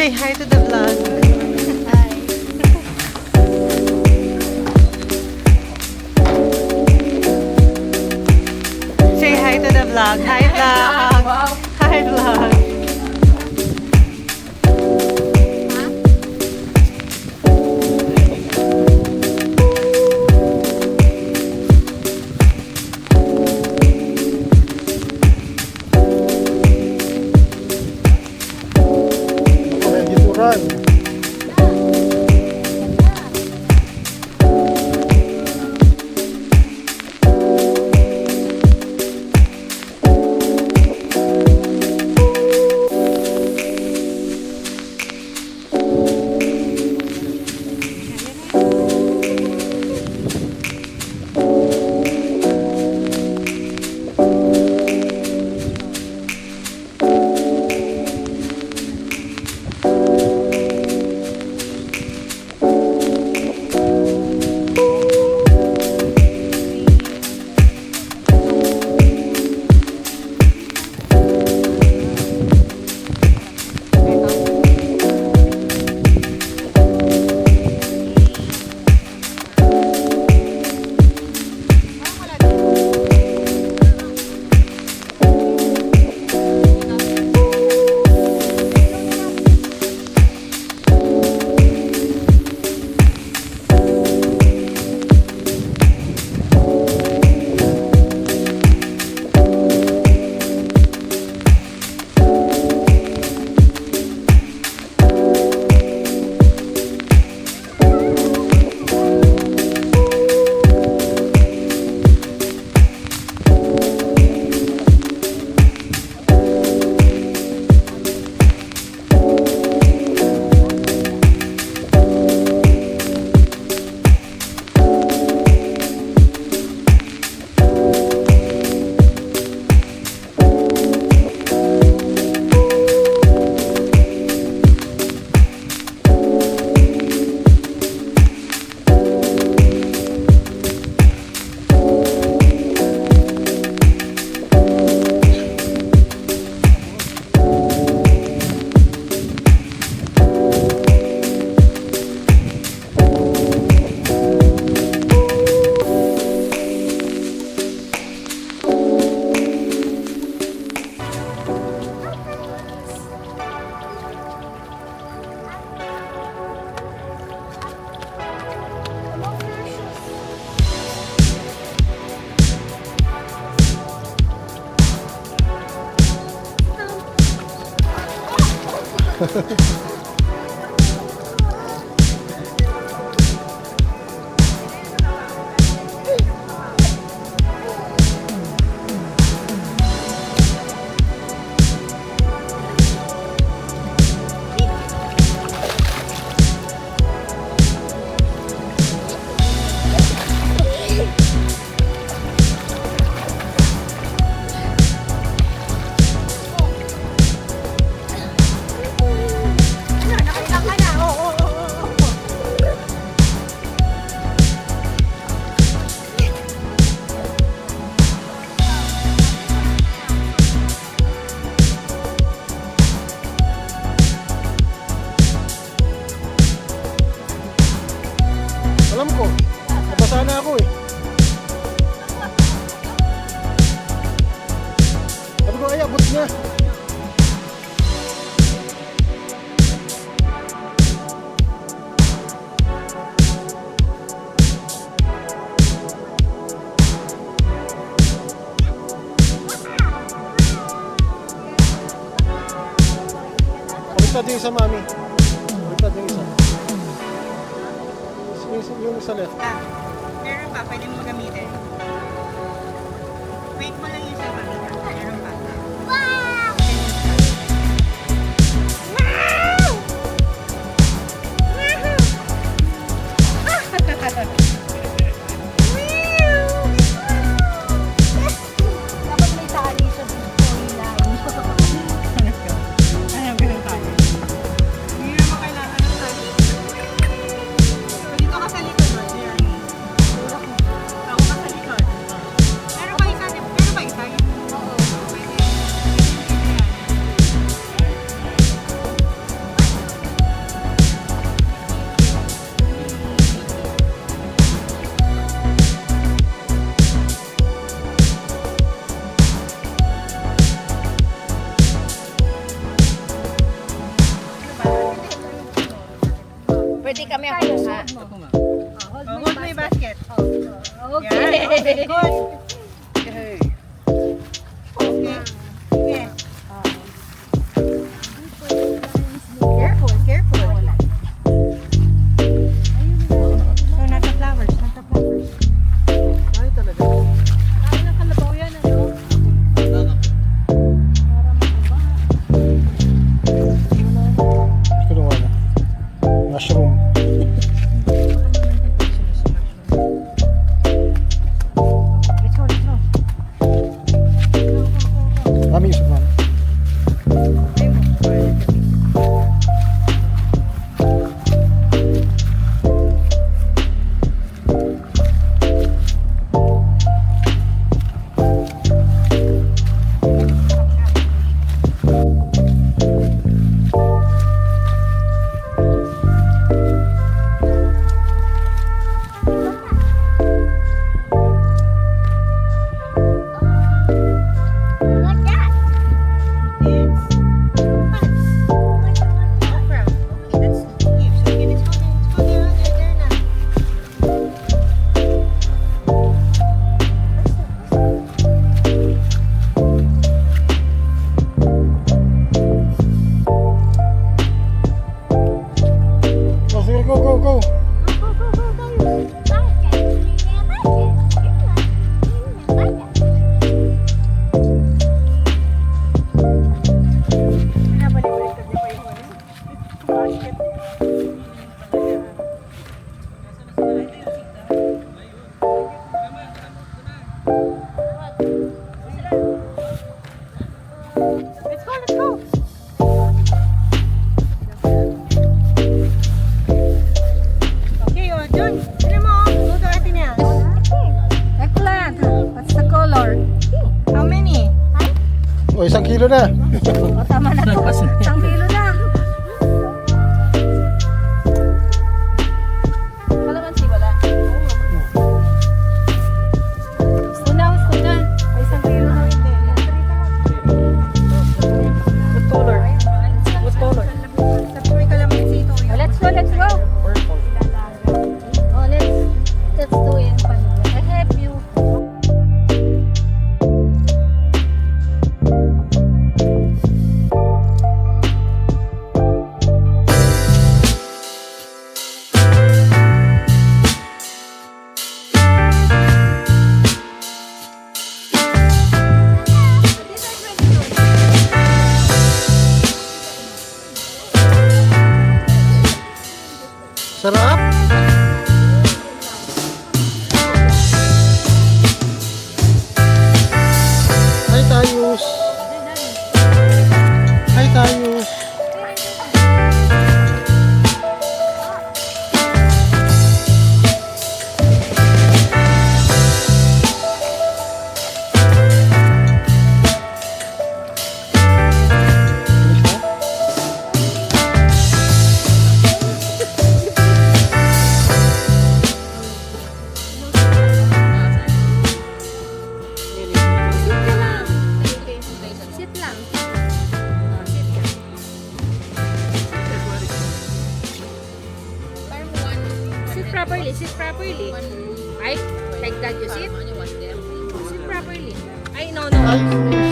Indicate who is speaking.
Speaker 1: Say hi to the vlog.
Speaker 2: Hi.
Speaker 1: Say hi to the vlog. Hi vlog.
Speaker 2: Wow.
Speaker 1: Hi vlog.
Speaker 3: Run. Alam ko, nabasa na ako eh. Sabi ko, ay, abot niya. Baliktad yung isa, mami. Baliktad yung isa. Yung sa left.
Speaker 1: Meron pa, pwede mo gamitin. Wait mo lang yung sa pamilya. Meron pa.
Speaker 2: Dapat may tali sa storyline.
Speaker 1: Ano, ganun tayo. Hindi naman kailangan ng tali. Dito ka sa likod, Roger. Ako ka sa likod.
Speaker 2: pwede kami ako ha.
Speaker 1: Hold my basket.
Speaker 2: Okay.
Speaker 1: Okay, good. Okay. Okay. Okay. Careful, careful. No, not the flowers, not the flowers.
Speaker 3: Ay, talaga.
Speaker 2: Ay, nakalabaw yan, ano?
Speaker 3: Kinuha na. Mushroom.
Speaker 1: Let's go, let's go.
Speaker 3: Dami yung mami. Oh, sige, go, go, go.
Speaker 1: Let's go, let's go. Okay, oh, John. Tignan mo, oh. Go to Ate Nels.
Speaker 2: Eggplant. What's the color?
Speaker 1: How many?
Speaker 3: O, 1 kilo na.
Speaker 2: O, tama na to. Isang kilo na. Kalamansi, wala. Una. May isang kilo na.
Speaker 1: What color? What color? May kalamansi ito.
Speaker 2: Oh, let's go, let's go. Oh, let's do it. I help you.
Speaker 3: Sarap. Hi, Tayus. Hi, Tayus.
Speaker 2: Sit lang. Sit properly, sit properly. Right? Like that you sit? Sit properly. Ay, no.
Speaker 3: Ay.